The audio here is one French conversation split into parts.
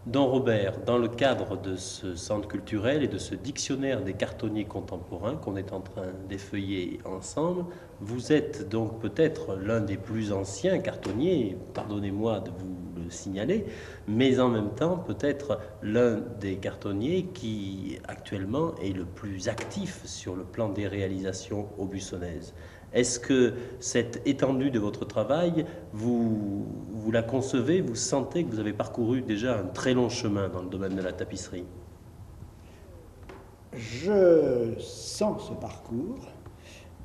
Don Robert, dans le cadre de ce centre culturel et de ce dictionnaire des cartonniers contemporains qu'on est en train d'effeuiller ensemble, vous êtes donc peut-être l'un des plus anciens cartonniers, pardonnez-moi de vous le signaler, mais en même temps peut-être l'un des cartonniers qui actuellement est le plus actif sur le plan des réalisations aubussonnaises. Est-ce que cette étendue de votre travail, vous la concevez, vous sentez que vous avez parcouru déjà un très long chemin dans le domaine de la tapisserie? Je sens ce parcours,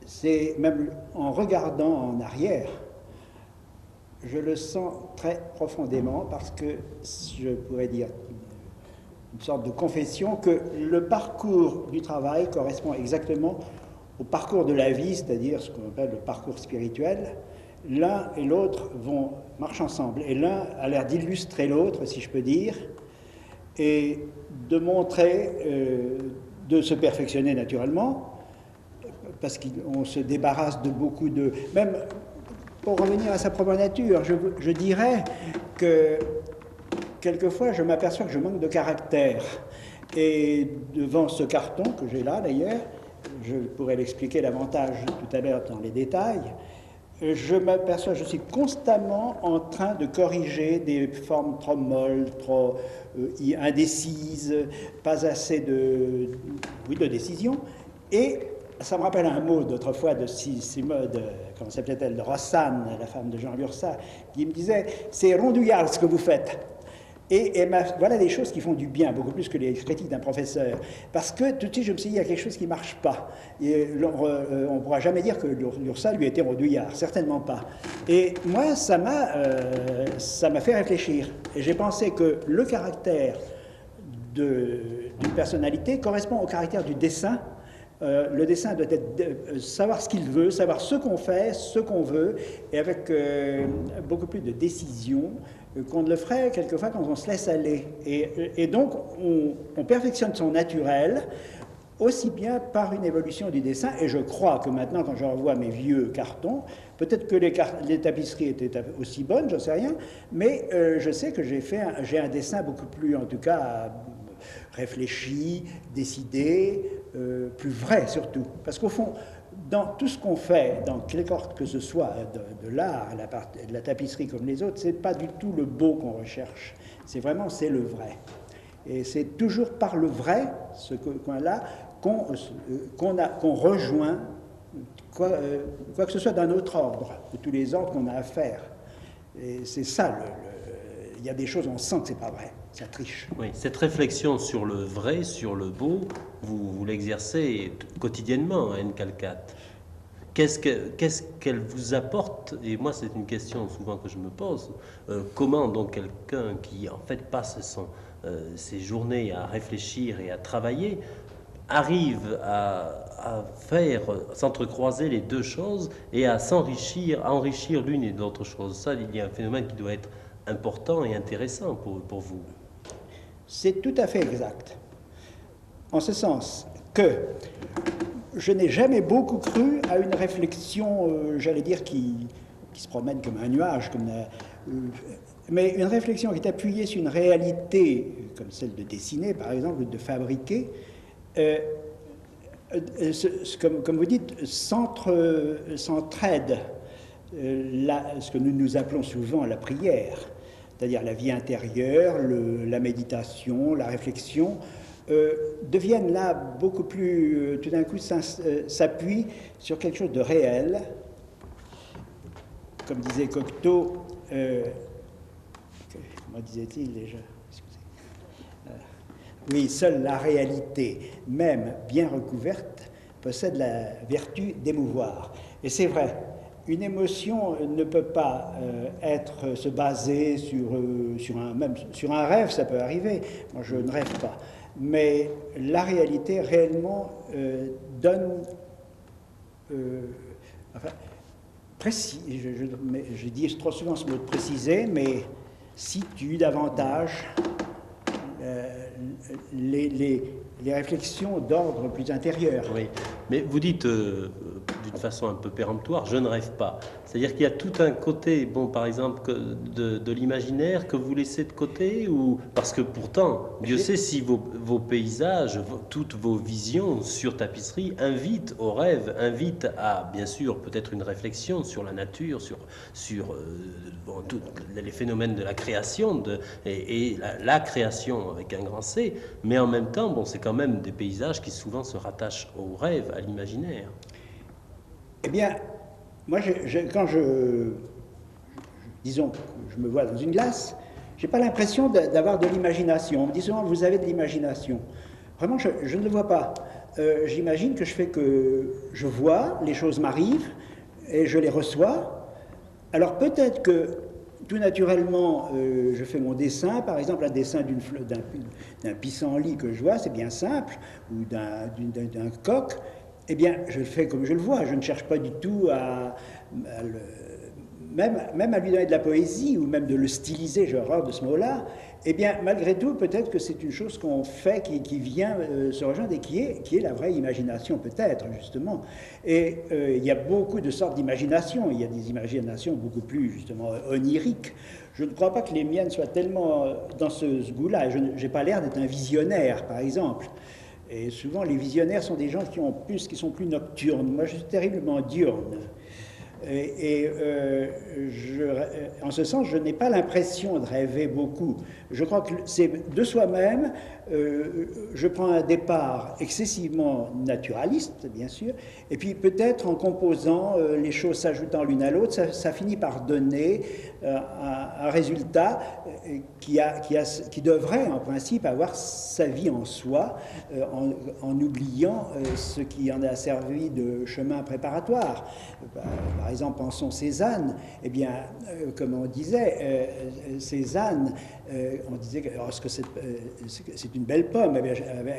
c'est même en regardant en arrière, je le sens très profondément parce que je pourrais dire une sorte de confession que le parcours du travail correspond exactement au parcours de la vie, c'est-à-dire ce qu'on appelle le parcours spirituel. L'un et l'autre marchent ensemble, et l'un a l'air d'illustrer l'autre, si je peux dire, et de montrer, de se perfectionner naturellement, parce qu'on se débarrasse de beaucoup de... Même pour revenir à sa propre nature, je dirais que quelquefois je m'aperçois que je manque de caractère. Et devant ce carton que j'ai là d'ailleurs, je pourrais l'expliquer davantage tout à l'heure dans les détails, je m'aperçois, je suis constamment en train de corriger des formes trop molles, trop indécises, pas assez de décision. Et ça me rappelle un mot d'autrefois de Simode, comment s'appelait-elle, de Rossane, la femme de Jean Lursa, qui me disait « c'est rondouillard ce que vous faites ». Et voilà des choses qui font du bien, beaucoup plus que les critiques d'un professeur. Parce que tout de suite, je me suis dit, il y a quelque chose qui ne marche pas. Et on ne pourra jamais dire que Lursa lui était rondouillard, certainement pas. Et moi, ça m'a fait réfléchir. Et j'ai pensé que le caractère d'une personnalité correspond au caractère du dessin. Le dessin doit être savoir ce qu'il veut, savoir ce qu'on fait, ce qu'on veut, et avec beaucoup plus de décision qu'on ne le ferait quelquefois quand on se laisse aller. Et donc, on perfectionne son naturel aussi bien par une évolution du dessin, et je crois que maintenant, quand je revois mes vieux cartons, peut-être que les tapisseries étaient aussi bonnes, j'en sais rien, mais je sais que j'ai un dessin beaucoup plus, en tout cas, réfléchi, décidé, plus vrai surtout. Parce qu'au fond, dans tout ce qu'on fait, dans quelque sorte que ce soit de l'art, de la tapisserie comme les autres, c'est pas du tout le beau qu'on recherche. C'est le vrai. Et c'est toujours par le vrai, ce coin-là, qu'on rejoint quoi que ce soit d'un autre ordre, de tous les ordres qu'on a à faire. Et c'est ça, il y a des choses, on sent que c'est pas vrai. Ça triche. Oui, cette réflexion sur le vrai, sur le beau, vous l'exercez quotidiennement à N-Calcat. Qu'est-ce qu'elle vous apporte? Et moi, c'est une question souvent que je me pose. Comment donc quelqu'un qui en fait passe ses journées à réfléchir et à travailler arrive à faire s'entrecroiser les deux choses et à s'enrichir, à enrichir l'une et l'autre chose? Ça, il y a un phénomène qui doit être important et intéressant pour vous. C'est tout à fait exact. En ce sens que je n'ai jamais beaucoup cru à une réflexion, j'allais dire, qui se promène comme un nuage, mais une réflexion qui est appuyée sur une réalité, comme celle de dessiner, par exemple, ou de fabriquer, comme vous dites, s'entraide ce que nous appelons souvent la prière, c'est-à-dire la vie intérieure, la méditation, la réflexion, deviennent là beaucoup plus, tout d'un coup, s'appuient sur quelque chose de réel. Comme disait Cocteau, comment disait-il déjà? Oui, seule la réalité, même bien recouverte, possède la vertu d'émouvoir. Et c'est vrai. Une émotion ne peut pas se baser même sur un rêve, ça peut arriver. Moi, je ne rêve pas. Mais la réalité, réellement, donne... précis, je dis trop souvent ce mot de préciser, mais situe davantage les réflexions d'ordre plus intérieur. Oui, mais vous dites d'une toute façon un peu péremptoire, je ne rêve pas. C'est-à-dire qu'il y a tout un côté, bon, par exemple, de l'imaginaire que vous laissez de côté, ou parce que pourtant, Dieu sait si vos paysages, toutes vos visions sur tapisserie invitent au rêve, invitent à, bien sûr, peut-être une réflexion sur la nature, sur bon, tous les phénomènes de la création et la création avec un grand C, mais en même temps, bon, c'est quand même des paysages qui souvent se rattachent au rêve, à l'imaginaire. Eh bien, moi, disons, je me vois dans une glace, j'ai pas l'impression d'avoir de l'imagination. On me dit souvent, vous avez de l'imagination. Vraiment, je ne le vois pas. J'imagine que je vois, les choses m'arrivent et je les reçois. Alors peut-être que tout naturellement, je fais mon dessin, par exemple un dessin d'un pissenlit que je vois, c'est bien simple, ou d'un coq. Eh bien, je le fais comme je le vois. Je ne cherche pas du tout même à lui donner de la poésie ou même de le styliser, j'ai horreur de ce mot-là. Eh bien, malgré tout, peut-être que c'est une chose qu'on fait qui vient se rejoindre et qui est la vraie imagination, peut-être, justement. Et il y a beaucoup de sortes d'imagination. Il y a des imaginations beaucoup plus, justement, oniriques. Je ne crois pas que les miennes soient tellement dans ce goût-là. Je n'ai pas l'air d'être un visionnaire, par exemple. Et souvent, les visionnaires sont des gens qui sont plus nocturnes. Moi, je suis terriblement diurne. En ce sens, je n'ai pas l'impression de rêver beaucoup. Je crois que c'est de soi-même. Je prends un départ excessivement naturaliste, bien sûr, et puis peut-être en composant, les choses s'ajoutant l'une à l'autre, ça finit par donner un résultat qui devrait, en principe, avoir sa vie en soi, en oubliant ce qui en a servi de chemin préparatoire. Par exemple, pensons Cézanne. Eh bien, comme on disait, Cézanne, on disait que c'est une belle pomme. Eh bien,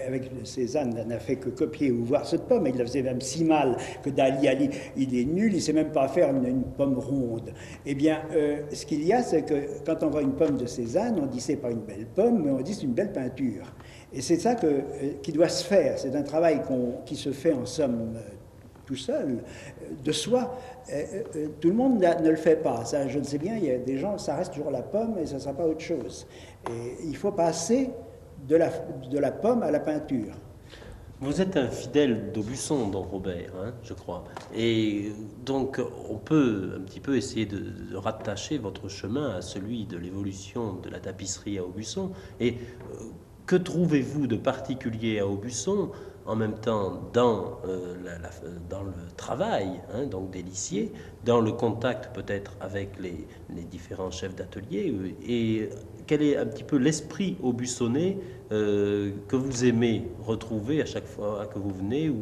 avec Cézanne, n'a fait que copier ou voir cette pomme. Il la faisait même si mal que Dali, il est nul, il ne sait même pas faire une pomme ronde. Eh bien, ce qu'il y a, c'est que quand on voit une pomme de Cézanne, on dit c'est pas une belle pomme, mais on dit c'est une belle peinture. Et c'est ça qui doit se faire. C'est un travail qui se fait en somme tout seul, de soi. Tout le monde ne le fait pas. Ça, je ne sais bien, il y a des gens, ça reste toujours la pomme et ça ne sera pas autre chose. Et il faut passer de la pomme à la peinture. Vous êtes un fidèle d'Aubusson, don Robert, hein, je crois. Et donc, on peut un petit peu essayer de rattacher votre chemin à celui de l'évolution de la tapisserie à Aubusson. Et que trouvez-vous de particulier à Aubusson, en même temps dans le travail, hein, donc des lissiers, dans le contact peut-être avec les différents chefs d'atelier, et quel est un petit peu l'esprit aubussonnais que vous aimez retrouver à chaque fois que vous venez, ou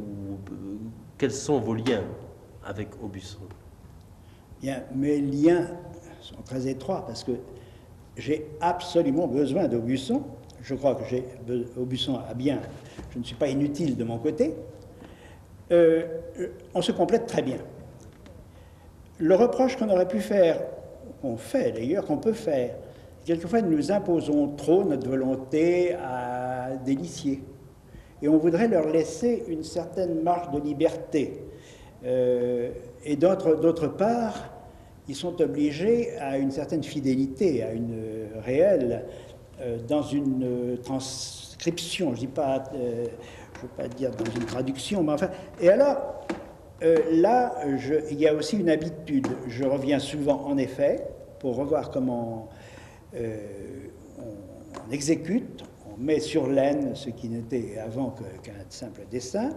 quels sont vos liens avec Aubusson? Bien, mes liens sont très étroits parce que j'ai absolument besoin d'Aubusson. Je crois que Aubusson a bien, je ne suis pas inutile de mon côté. On se complète très bien. Le reproche qu'on aurait pu faire, qu'on fait d'ailleurs, qu'on peut faire, quelquefois nous imposons trop notre volonté à des lissiers. Et on voudrait leur laisser une certaine marge de liberté. Et d'autre part, ils sont obligés à une certaine fidélité, à une réelle, dans une transcription, je ne veux pas dire dans une traduction, mais enfin. Et alors, là, il y a aussi une habitude. Je reviens souvent, en effet, pour revoir comment on exécute, on met sur laine ce qui n'était avant qu'un simple dessin.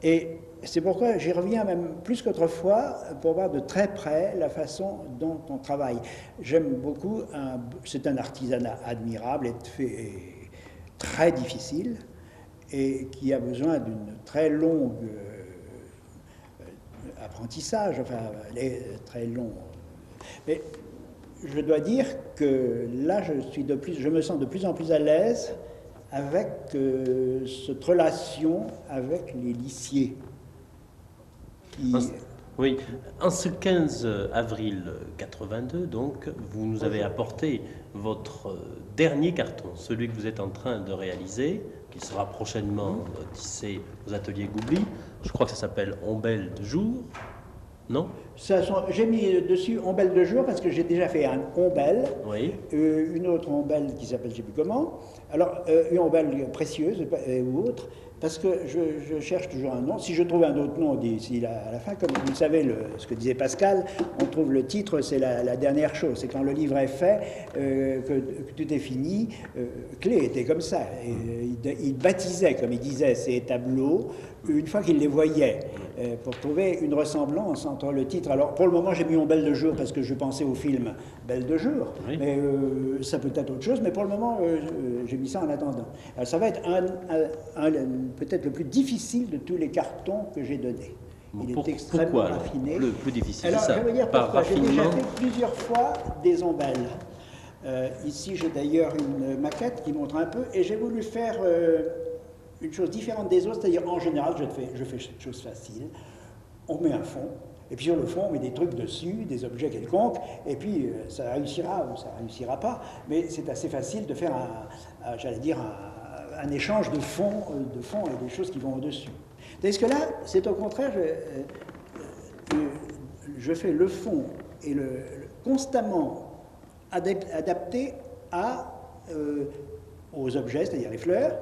Et c'est pourquoi j'y reviens même plus qu'autrefois pour voir de très près la façon dont on travaille. J'aime beaucoup, c'est un artisanat admirable et très difficile et qui a besoin d'une très longue apprentissage, enfin, très long. Mais je dois dire que là, je me sens de plus en plus à l'aise avec cette relation avec les lissiers. Oui, en ce 15 avril 82, donc, vous nous avez apporté votre dernier carton, celui que vous êtes en train de réaliser, qui sera prochainement tissé aux ateliers Goubli. Je crois que ça s'appelle Ombelle de jour, non? J'ai mis dessus ombelle de jour parce que j'ai déjà fait un ombelle, Oui. une autre ombelle qui s'appelle je ne sais plus comment, alors une ombelle précieuse ou autre, parce que je cherche toujours un nom. Si je trouve un autre nom d'ici à la fin, comme vous le savez, ce que disait Pascal, on trouve le titre, c'est la dernière chose. C'est quand le livre est fait, que tout est fini. Klee était comme ça. Il baptisait, comme il disait, ses tableaux une fois qu'il les voyait, pour trouver une ressemblance entre le titre. Alors, pour le moment, j'ai mis en Belle de jour parce que je pensais au film Belle de jour, oui. Mais ça peut être autre chose, mais pour le moment, j'ai mis ça en attendant. Alors, ça va être peut-être le plus difficile de tous les cartons que j'ai donnés. Il est extrêmement raffiné. Le plus difficile, alors, ça, je veux dire pourquoi. J'ai déjà fait plusieurs fois des ombelles. Ici, j'ai d'ailleurs une maquette qui montre un peu, et j'ai voulu faire une chose différente des autres, c'est-à-dire en général, je fais cette chose facile. On met un fond, et puis sur le fond, on met des trucs dessus, des objets quelconques, et puis ça réussira ou ça réussira pas, mais c'est assez facile de faire j'allais dire, un échange de fond et des choses qui vont au-dessus. Tandis que là, c'est au contraire, je fais le fond et constamment adapté aux objets, c'est-à-dire les fleurs,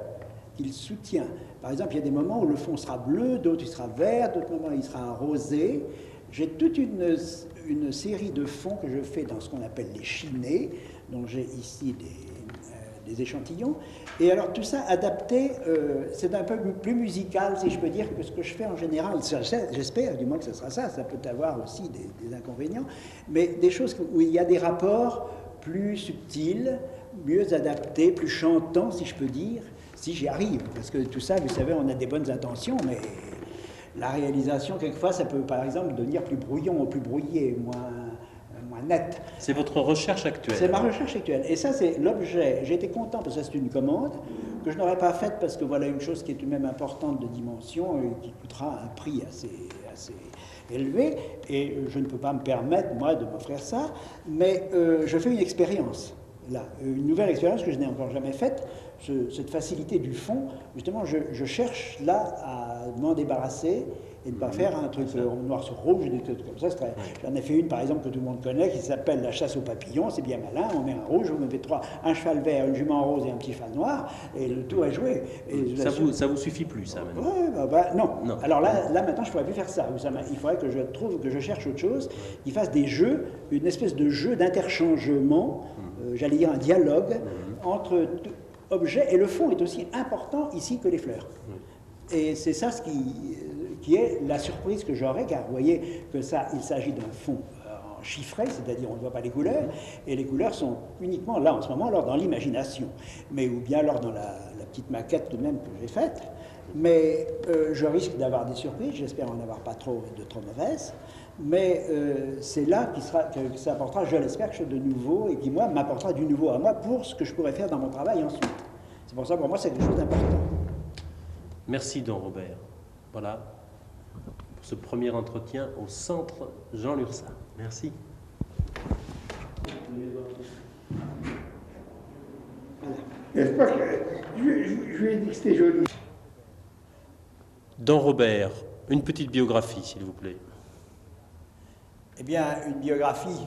qu'il soutient. Par exemple, il y a des moments où le fond sera bleu, d'autres il sera vert, d'autres moments il sera rosé. J'ai toute une série de fonds que je fais dans ce qu'on appelle les chinés, dont j'ai ici des échantillons. Et alors tout ça adapté, c'est un peu plus musical, si je peux dire, que ce que je fais en général. J'espère du moins que ce sera ça. Ça peut avoir aussi des inconvénients, mais des choses où il y a des rapports plus subtils, mieux adaptés, plus chantants, si je peux dire, si j'y arrive. Parce que tout ça, vous savez, on a des bonnes intentions, mais la réalisation, quelquefois, ça peut par exemple devenir plus brouillon ou plus brouillé, moins net. C'est votre recherche actuelle? C'est ma recherche actuelle. Et ça, c'est l'objet. J'ai été content parce que c'est une commande que je n'aurais pas faite parce que voilà une chose qui est tout de même importante de dimension et qui coûtera un prix assez élevé. Et je ne peux pas me permettre, moi, de m'offrir ça. Mais je fais une expérience, là. Une nouvelle expérience que je n'ai encore jamais faite. Cette facilité du fond, justement, je cherche là à m'en débarrasser et ne pas faire un truc noir sur rouge, des trucs comme ça. J'en ai fait une, par exemple, que tout le monde connaît, qui s'appelle la chasse aux papillons. C'est bien malin, on met un rouge, vous mettez un cheval vert, une jument rose et un petit cheval noir, et le tout est joué. Et ça vous suffit plus, ça, maintenant? Non. Alors là, maintenant, je ne pourrais plus faire ça. Il faudrait que je cherche autre chose, qui fasse des jeux, une espèce de jeu d'interchangement, j'allais dire un dialogue, entre objet, et le fond est aussi important ici que les fleurs. Et c'est ça ce qui est la surprise que j'aurai, car vous voyez que ça, il s'agit d'un fond chiffré, c'est-à-dire on ne voit pas les couleurs, et les couleurs sont uniquement là en ce moment, alors dans l'imagination, mais ou bien alors dans la petite maquette tout de même que j'ai faite. Mais je risque d'avoir des surprises, j'espère en avoir pas trop mauvaises, mais c'est là que ça apportera, je l'espère, quelque chose de nouveau et qui, moi, m'apportera du nouveau à moi pour ce que je pourrais faire dans mon travail ensuite. C'est pour ça, pour moi, c'est quelque chose d'important. Merci, Don Robert. Voilà, pour ce premier entretien au Centre Jean Lurçat. Merci. N'est-ce pas que je lui ai dit que c'était joli. Don Robert, une petite biographie, s'il vous plaît. Eh bien, une biographie.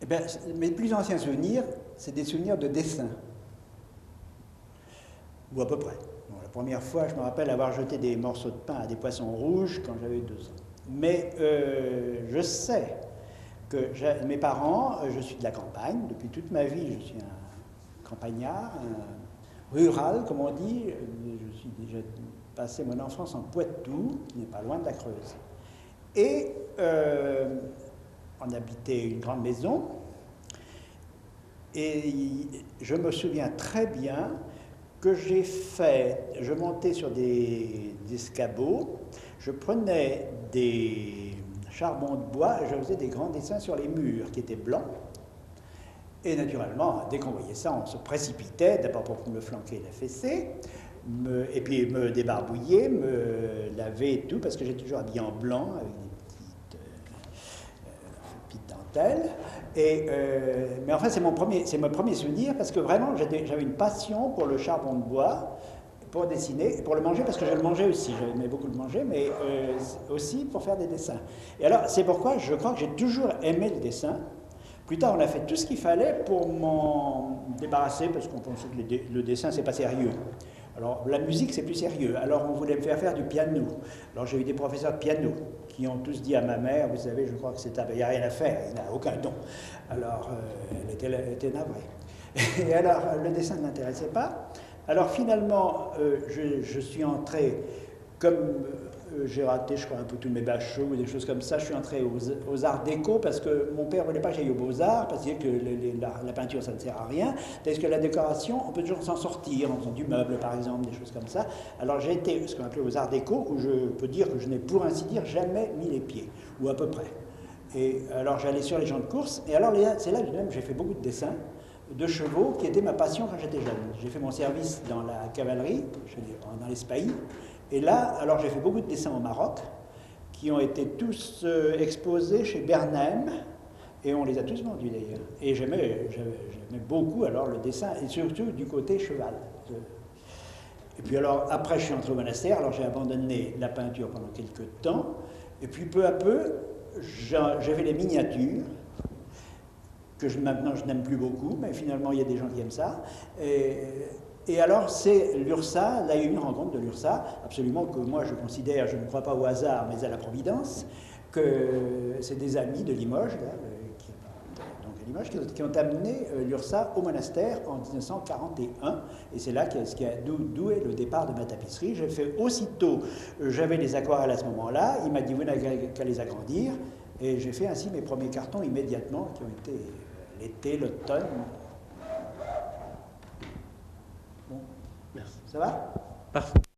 Eh bien, mes plus anciens souvenirs, c'est des souvenirs de dessin. Ou à peu près. Bon, la première fois, je me rappelle avoir jeté des morceaux de pain à des poissons rouges quand j'avais 2 ans. Mais je sais que mes parents, je suis de la campagne, depuis toute ma vie, je suis un campagnard, un rural, comme on dit. Je suis déjà passé mon enfance en Poitou, qui n'est pas loin de la Creuse. Et on habitait une grande maison, et je me souviens très bien que je montais sur des escabeaux, je prenais des charbons de bois et je faisais des grands dessins sur les murs qui étaient blancs. Et naturellement, dès qu'on voyait ça, on se précipitait, d'abord pour me flanquer la fessée, et puis me débarbouiller, me laver et tout, parce que j'ai toujours habillé en blanc avec des petites dentelles. Mais enfin, c'est mon premier souvenir, parce que vraiment, j'avais une passion pour le charbon de bois, pour dessiner, pour le manger, parce que je le mangeais aussi, j'aimais beaucoup le manger, mais aussi pour faire des dessins. Et alors, c'est pourquoi je crois que j'ai toujours aimé le dessin. Plus tard, on a fait tout ce qu'il fallait pour m'en débarrasser, parce qu'on pensait que le dessin, c'est pas sérieux. Alors, la musique, c'est plus sérieux. Alors, on voulait me faire du piano. Alors, j'ai eu des professeurs de piano qui ont tous dit à ma mère, vous savez, je crois que il n'y a rien à faire, il n'a aucun don. Alors, elle était navrée. Et alors, le dessin ne m'intéressait pas. Alors, finalement, je suis entré, comme j'ai raté, je crois, un peu tous mes bachots ou des choses comme ça, je suis entré aux arts déco parce que mon père ne voulait pas que j'aille aux beaux-arts, parce qu'il disait que la peinture, ça ne sert à rien, tandis que la décoration, on peut toujours s'en sortir, en faisant du meuble, par exemple, des choses comme ça. Alors j'ai été ce qu'on appelait aux arts déco, où je peux dire que je n'ai, pour ainsi dire, jamais mis les pieds, ou à peu près. Et alors j'allais sur les champs de course, et alors c'est là que j'ai fait beaucoup de dessins de chevaux, qui était ma passion quand j'étais jeune. J'ai fait mon service dans la cavalerie, dans les spahis. Et là, alors j'ai fait beaucoup de dessins au Maroc, qui ont été tous exposés chez Bernheim, et on les a tous vendus d'ailleurs. Et j'aimais beaucoup alors le dessin, et surtout du côté cheval. Et puis alors, après je suis entré au monastère, alors j'ai abandonné la peinture pendant quelques temps, et puis peu à peu, j'ai fait les miniatures, que maintenant je n'aime plus beaucoup, mais finalement il y a des gens qui aiment ça. Et alors, c'est l'URSA, là il y a eu une rencontre de l'URSA, absolument que moi je considère, je ne crois pas au hasard, mais à la providence, que c'est des amis de Limoges, là, qui ont amené l'URSA au monastère en 1941, et c'est là d'où est le départ de ma tapisserie. J'ai fait aussitôt, j'avais les aquarelles à ce moment-là, il m'a dit vous n'avez qu'à les agrandir, et j'ai fait ainsi mes premiers cartons immédiatement, qui ont été l'été, l'automne. Bon, Merci. Ça va? Parfait.